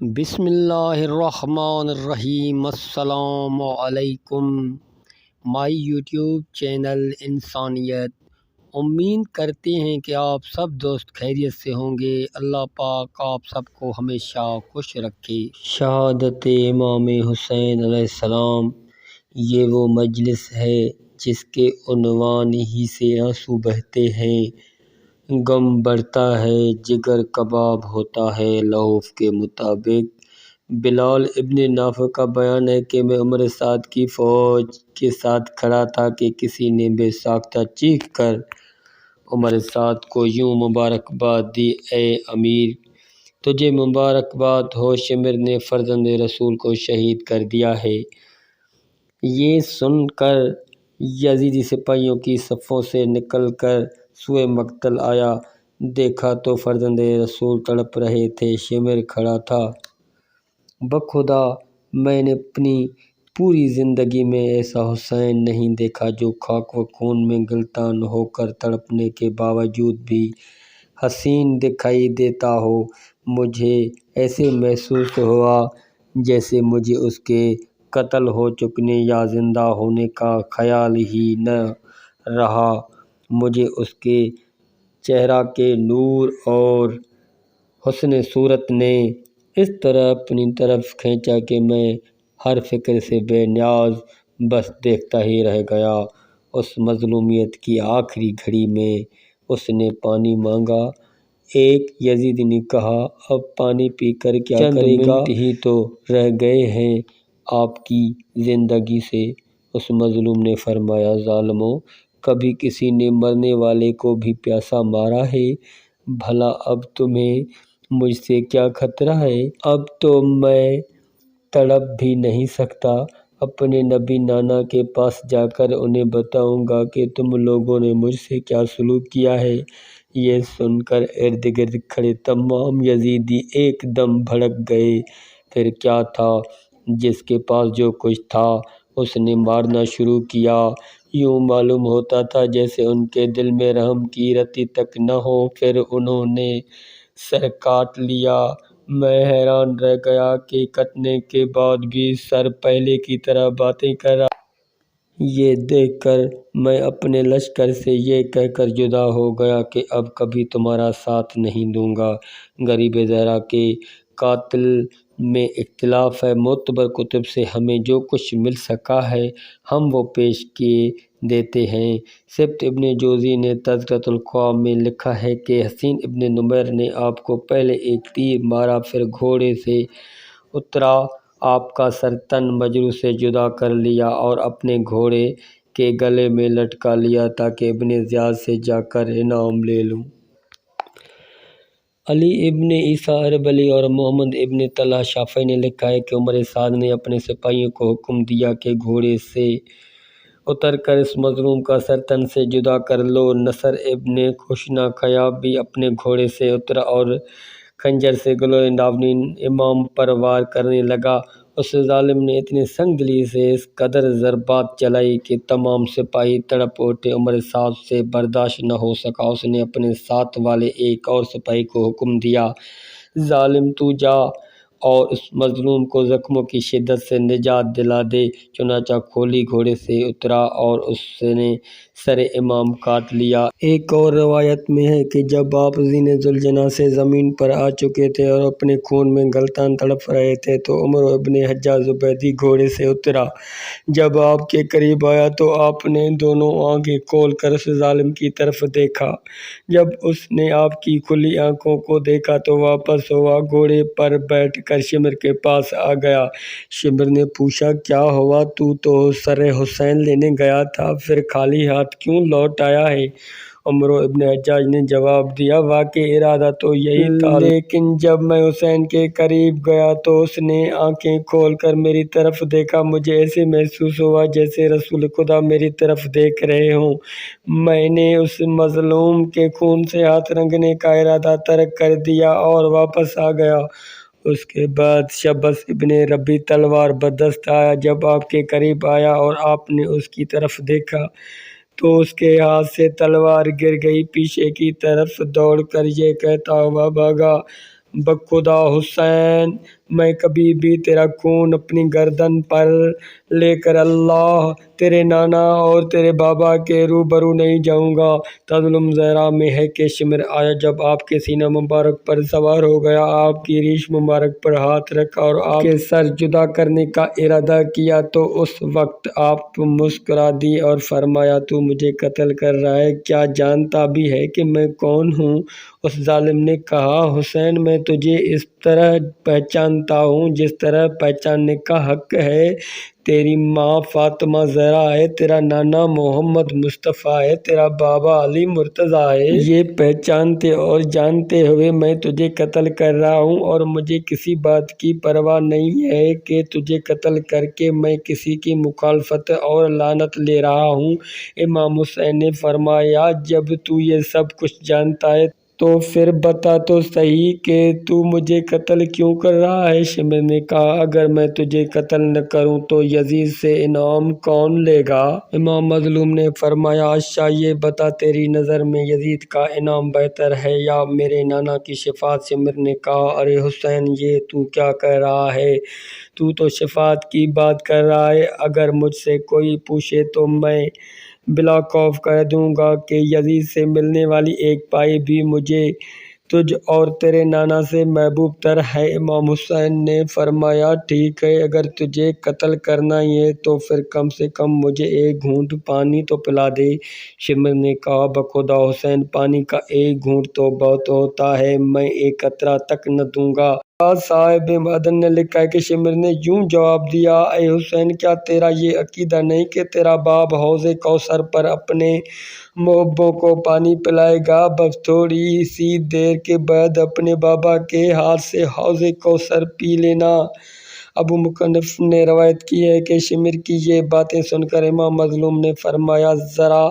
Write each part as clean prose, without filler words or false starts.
بسم اللہ الرحمن الرحیم۔ السلام علیکم مائی یوٹیوب چینل انسانیت۔ امید کرتے ہیں کہ آپ سب دوست خیریت سے ہوں گے۔ اللہ پاک آپ سب کو ہمیشہ خوش رکھے۔ شہادت امام حسین علیہ السلام، یہ وہ مجلس ہے جس کے عنوان ہی سے آنسو بہتے ہیں، غم بڑھتا ہے، جگر کباب ہوتا ہے لوف کے مطابق۔ بلال ابن نافع کا بیان ہے کہ میں عمر سعد کی فوج کے ساتھ کھڑا تھا کہ کسی نے بے ساختہ چیخ کر عمر سعد کو یوں مبارکباد دی: اے امیر، تجھے مبارکباد ہو، شمر نے فرزند رسول کو شہید کر دیا ہے۔ یہ سن کر یزیدی سپاہیوں کی صفوں سے نکل کر سوئے مقتل آیا۔ دیکھا تو فرزند رسول تڑپ رہے تھے، شمر کھڑا تھا۔ بخدا میں نے اپنی پوری زندگی میں ایسا حسین نہیں دیکھا جو خاک و خون میں گلتان ہو کر تڑپنے کے باوجود بھی حسین دکھائی دیتا ہو۔ مجھے ایسے محسوس ہوا جیسے مجھے اس کے قتل ہو چکنے یا زندہ ہونے کا خیال ہی نہ رہا۔ مجھے اس کے چہرہ کے نور اور حسن صورت نے اس طرح اپنی طرف کھینچا کہ میں ہر فکر سے بے نیاز بس دیکھتا ہی رہ گیا۔ اس مظلومیت کی آخری گھڑی میں اس نے پانی مانگا۔ ایک یزیدی نے کہا: اب پانی پی کر کیا کرے گا؟ چند منٹ ہی تو رہ گئے ہیں آپ کی زندگی سے۔ اس مظلوم نے فرمایا: ظالموں، کبھی کسی نے مرنے والے کو بھی پیاسا مارا ہے؟ بھلا اب تمہیں مجھ سے کیا خطرہ ہے؟ اب تو میں تڑپ بھی نہیں سکتا۔ اپنے نبی نانا کے پاس جا کر انہیں بتاؤں گا کہ تم لوگوں نے مجھ سے کیا سلوک کیا ہے۔ یہ سن کر ارد گرد کھڑے تمام یزیدی ایک دم بھڑک گئے۔ پھر کیا تھا، جس کے پاس جو کچھ تھا اس نے مارنا شروع کیا۔ یوں معلوم ہوتا تھا جیسے ان کے دل میں رحم کی رتی تک نہ ہو۔ پھر انہوں نے سر کاٹ لیا۔ میں حیران رہ گیا کہ کٹنے کے بعد بھی سر پہلے کی طرح باتیں کر رہا۔ یہ دیکھ کر میں اپنے لشکر سے یہ کہہ کر جدا ہو گیا کہ اب کبھی تمہارا ساتھ نہیں دوں گا۔ غریب زہرا کے قاتل میں اختلاف ہے۔ معتبر کتب سے ہمیں جو کچھ مل سکا ہے ہم وہ پیش کیے دیتے ہیں۔ سبط ابن جوزی نے تذکرۃ القواء میں لکھا ہے کہ حسین ابن نمیر نے آپ کو پہلے ایک تیر مارا، پھر گھوڑے سے اترا، آپ کا سر تن مجروح سے جدا کر لیا اور اپنے گھوڑے کے گلے میں لٹکا لیا تاکہ ابن زیاد سے جا کر انعام لے لوں۔ علی ابن عیسیٰ اربلی اور محمد ابن طلحہ شافعی نے لکھا ہے کہ عمر سعد نے اپنے سپاہیوں کو حکم دیا کہ گھوڑے سے اتر کر اس مظلوم کا سر تن سے جدا کر لو۔ نصر ابن خشنہ خیاط بھی اپنے گھوڑے سے اترا اور خنجر سے گلوئے ناورین امام پر وار کرنے لگا۔ اس ظالم نے اتنی سنگ دلی سے اس قدر ضربات چلائی کہ تمام سپاہی تڑپ اٹھے۔ عمر سعد سے برداشت نہ ہو سکا۔ اس نے اپنے ساتھ والے ایک اور سپاہی کو حکم دیا: ظالم، تو جا اور اس مظلوم کو زخموں کی شدت سے نجات دلا دے۔ چنانچہ کھولی گھوڑے سے اترا اور اس نے سر امام کاٹ لیا۔ ایک اور روایت میں ہے کہ جب آپ زین ذوالجناح سے زمین پر آ چکے تھے اور اپنے خون میں گلتان تڑپ رہے تھے تو عمر ابن حجاج زبیدی گھوڑے سے اترا۔ جب آپ کے قریب آیا تو آپ نے دونوں آنکھیں کھول کر اس ظالم کی طرف دیکھا۔ جب اس نے آپ کی کھلی آنکھوں کو دیکھا تو واپس ہوا، گھوڑے پر بیٹھ کر شمر کے پاس آ گیا۔ شمر نے پوچھا: کیا ہوا؟ تو سر حسین لینے گیا تھا، پھر خالی ہاتھ کیوں لوٹ آیا ہے؟ عمر ابن حجاج نے جواب دیا: واقعی ارادہ تو یہی تھا، لیکن جب میں حسین کے قریب گیا تو اس نے آنکھیں کھول کر میری طرف دیکھا۔ مجھے ایسے محسوس ہوا جیسے رسول خدا میری طرف دیکھ رہے ہوں۔ میں نے اس مظلوم کے خون سے ہاتھ رنگنے کا ارادہ ترک کر دیا اور واپس آ گیا۔ اس کے بعد شبس ابن ربیع تلوار بدست آیا۔ جب آپ کے قریب آیا اور آپ نے اس کی طرف دیکھا تو اس کے ہاتھ سے تلوار گر گئی۔ پیچھے کی طرف دوڑ کر یہ کہتا ہوا بھاگا: بخدا حسین، میں کبھی بھی تیرا خون اپنی گردن پر لے کر اللہ تیرے نانا اور تیرے بابا کے روبرو نہیں جاؤں گا۔ تظلم زہرا میں ہے کہ شمر آیا جب آپ کے سینہ مبارک پر سوار ہو گیا، آپ کی ریش مبارک پر ہاتھ رکھا اور آپ کے سر جدا کرنے کا ارادہ کیا تو اس وقت آپ مسکرا دی اور فرمایا تو مجھے قتل کر رہا ہے، کیا جانتا بھی ہے کہ میں کون ہوں؟ اس ظالم نے کہا حسین میں تجھے اس طرح پہچانتا ہوں جس طرح پہچاننے کا حق ہے، تیری ماں فاطمہ زہرا ہے، تیرا نانا محمد مصطفیٰ ہے، تیرا بابا علی مرتضیٰ ہے، یہ پہچانتے اور جانتے ہوئے میں تجھے قتل کر رہا ہوں اور مجھے کسی بات کی پرواہ نہیں ہے کہ تجھے قتل کر کے میں کسی کی مخالفت اور لعنت لے رہا ہوں۔ امام حسین نے فرمایا جب تو یہ سب کچھ جانتا ہے تو پھر بتا تو صحیح کہ تو مجھے قتل کیوں کر رہا ہے؟ شمر نے کہا اگر میں تجھے قتل نہ کروں تو یزید سے انعام کون لے گا؟ امام مظلوم نے فرمایا اچھا یہ بتا تیری نظر میں یزید کا انعام بہتر ہے یا میرے نانا کی شفاعت؟ شمر نے کہا ارے حسین یہ تو کیا کہہ رہا ہے؟ تو شفاعت کی بات کر رہا ہے، اگر مجھ سے کوئی پوچھے تو میں بلا خوف کہہ دوں گا کہ یزید سے ملنے والی ایک پائی بھی مجھے تجھ اور تیرے نانا سے محبوب تر ہے۔ امام حسین نے فرمایا ٹھیک ہے، اگر تجھے قتل کرنا ہی ہے تو پھر کم سے کم مجھے ایک گھونٹ پانی تو پلا دے۔ شمر نے کہا بخدا حسین پانی کا ایک گھونٹ تو بہت ہوتا ہے، میں ایک قطرہ تک نہ دوں گا۔ صاحب معدن نے لکھا ہے کہ شمر نے یوں جواب دیا اے حسین کیا تیرا یہ عقیدہ نہیں کہ تیرا باپ حوض کوثر پر اپنے محبوں کو پانی پلائے گا؟ بس تھوڑی سی دیر کے بعد اپنے بابا کے ہاتھ سے حوض کوثر پی لینا۔ ابو مصنف نے روایت کی ہے کہ شمر کی یہ باتیں سن کر امام مظلوم نے فرمایا ذرا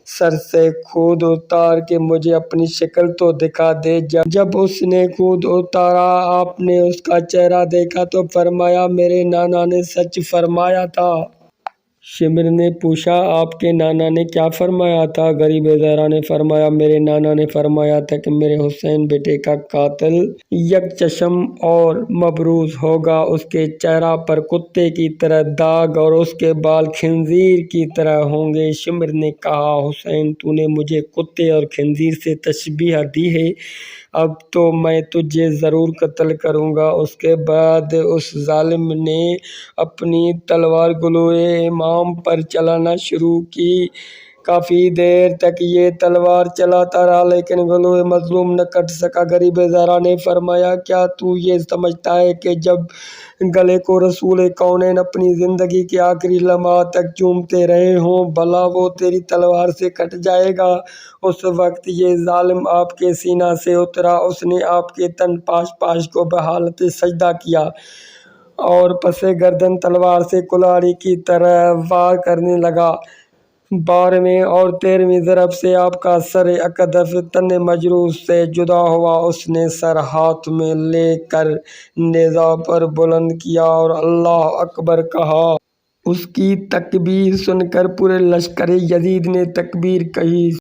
سر سے خود اتار کے مجھے اپنی شکل تو دکھا دے۔ جب اس نے خود اتارا آپ نے اس کا چہرہ دیکھا تو فرمایا میرے نانا نے سچ فرمایا تھا۔ شمر نے پوچھا آپ کے نانا نے کیا فرمایا تھا؟ غریب زہرا نے فرمایا میرے نانا نے فرمایا تھا کہ میرے حسین بیٹے کا قاتل یک چشم اور مبروز ہوگا، اس کے چہرہ پر کتے کی طرح داغ اور اس کے بال خنزیر کی طرح ہوں گے۔ شمر نے کہا حسین تو نے مجھے کتے اور خنزیر سے تشبیہ دی ہے، اب تو میں تجھے ضرور قتل کروں گا۔ اس کے بعد اس ظالم نے اپنی تلوار گلوئے امام پر چلانا شروع کی، کافی دیر تک یہ تلوار چلاتا رہا لیکن گلوئے مظلوم نہ کٹ سکا۔ غریب زہرا نے فرمایا کیا تو یہ سمجھتا ہے کہ جب گلے کو رسول کونین اپنی زندگی کے آخری لمحات تک چومتے رہے ہوں بھلا وہ تیری تلوار سے کٹ جائے گا؟ اس وقت یہ ظالم آپ کے سینہ سے اترا، اس نے آپ کے تن پاش پاش کو بحالت سجدہ کیا اور پس گردن تلوار سے کلاڑی کی طرح وار کرنے لگا۔ 12ویں اور 13ویں ضرب سے آپ کا سر اقدس تن مجروح سے جدا ہوا، اس نے سر ہاتھ میں لے کر نیزہ پر بلند کیا اور اللہ اکبر کہا۔ اس کی تکبیر سن کر پورے لشکر یزید نے تکبیر کہی۔